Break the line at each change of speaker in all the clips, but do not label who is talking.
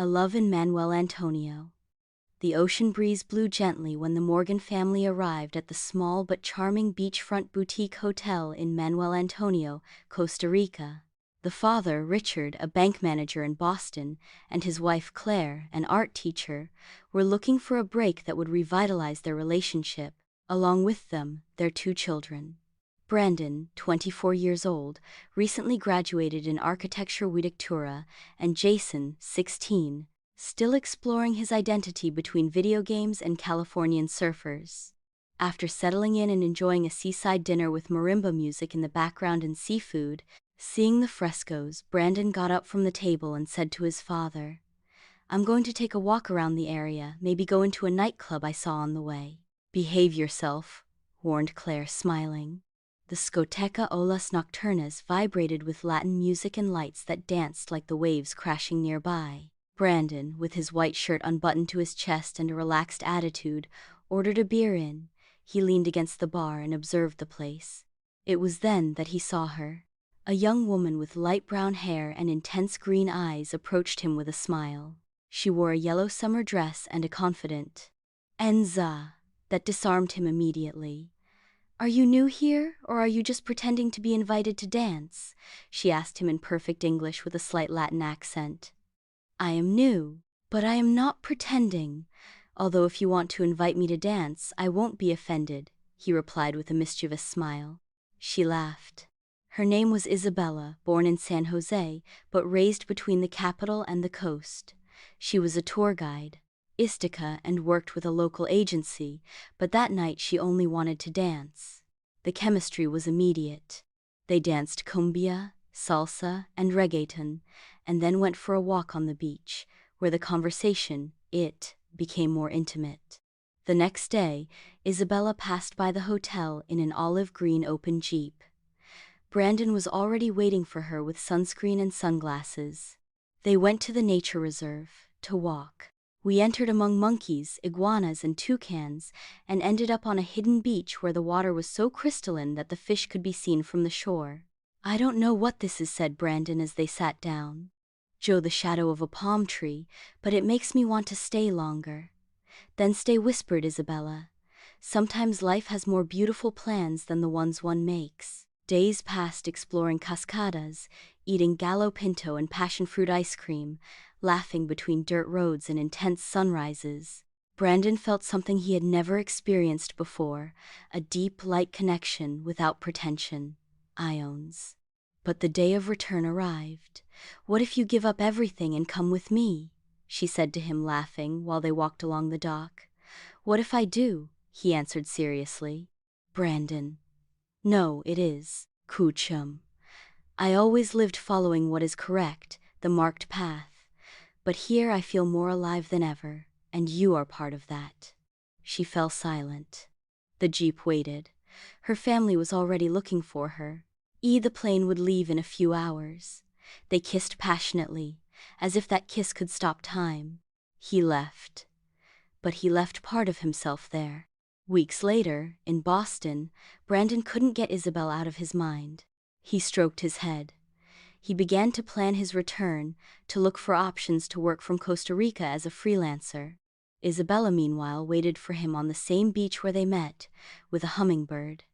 A Love in Manuel Antonio. The ocean breeze blew gently when the Morgan family arrived at the small but charming beachfront boutique hotel in Manuel Antonio, Costa Rica. The father, Richard, a bank manager in Boston, and his wife Claire, an art teacher, were looking for a break that would revitalize their relationship. Along with them, their two children. Brandon, 24 years old, recently graduated in architecture Witektura, and Jason, 16, still exploring his identity between video games and Californian surfers. After settling in and enjoying a seaside dinner with marimba music in the background and seafood, seeing the frescoes, Brandon got up from the table and said to his father, "I'm going to take a walk around the area, maybe go into a nightclub I saw on the way." "Behave yourself," warned Claire, smiling. The Scoteca Olas Nocturnas vibrated with Latin music and lights that danced like the waves crashing nearby. Brandon, with his white shirt unbuttoned to his chest and a relaxed attitude, ordered a beer in. He leaned against the bar and observed the place. It was then that he saw her. A young woman with light brown hair and intense green eyes approached him with a smile. She wore a yellow summer dress and a confident "Enza" that disarmed him immediately. "Are you new here, or are you just pretending to be invited to dance?" she asked him in perfect English with a slight Latin accent. "I am new, but I am not pretending, although if you want to invite me to dance, I won't be offended," he replied with a mischievous smile. She laughed. Her name was Isabella, born in San Jose, but raised between the capital and the coast. She was a tour guide, Istica, and worked with a local agency, but that night she only wanted to dance. The chemistry was immediate. They danced cumbia, salsa, and reggaeton, and then went for a walk on the beach, where the conversation, became more intimate. The next day, Isabella passed by the hotel in an olive green open Jeep. Brandon was already waiting for her with sunscreen and sunglasses. They went to the nature reserve to walk. "We entered among monkeys, iguanas, and toucans, and ended up on a hidden beach where the water was so crystalline that the fish could be seen from the shore." "I don't know what this is," said Brandon as they sat down. "Joe, the shadow of a palm tree, but it makes me want to stay longer." "Then stay," whispered Isabella. "Sometimes life has more beautiful plans than the ones one makes." Days passed exploring cascadas, eating gallo pinto and passion fruit ice cream, laughing between dirt roads and intense sunrises. Brandon felt something he had never experienced before, a deep, light connection without pretension. Ions. But the day of return arrived. "What if you give up everything and come with me?" she said to him, laughing, while they walked along the dock. "What if I do?" he answered seriously. "Brandon. No, it is, Kuchum. I always lived following what is correct, the marked path. But here I feel more alive than ever, and you are part of that." She fell silent. The Jeep waited. Her family was already looking for her. The plane would leave in a few hours. They kissed passionately, as if that kiss could stop time. He left. But he left part of himself there. Weeks later, in Boston, Brandon couldn't get Isabel out of his mind. He stroked his head. He began to plan his return, to look for options to work from Costa Rica as a freelancer. Isabella, meanwhile, waited for him on the same beach where they met, with a hummingbird,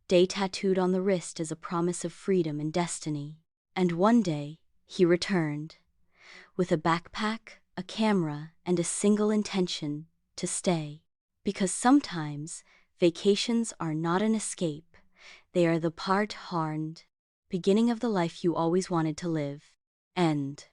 day tattooed on the wrist as a promise of freedom and destiny. And one day, he returned, with a backpack, a camera, and a single intention: to stay. Because sometimes, vacations are not an escape, they are the part-harned beginning of the life you always wanted to live. End.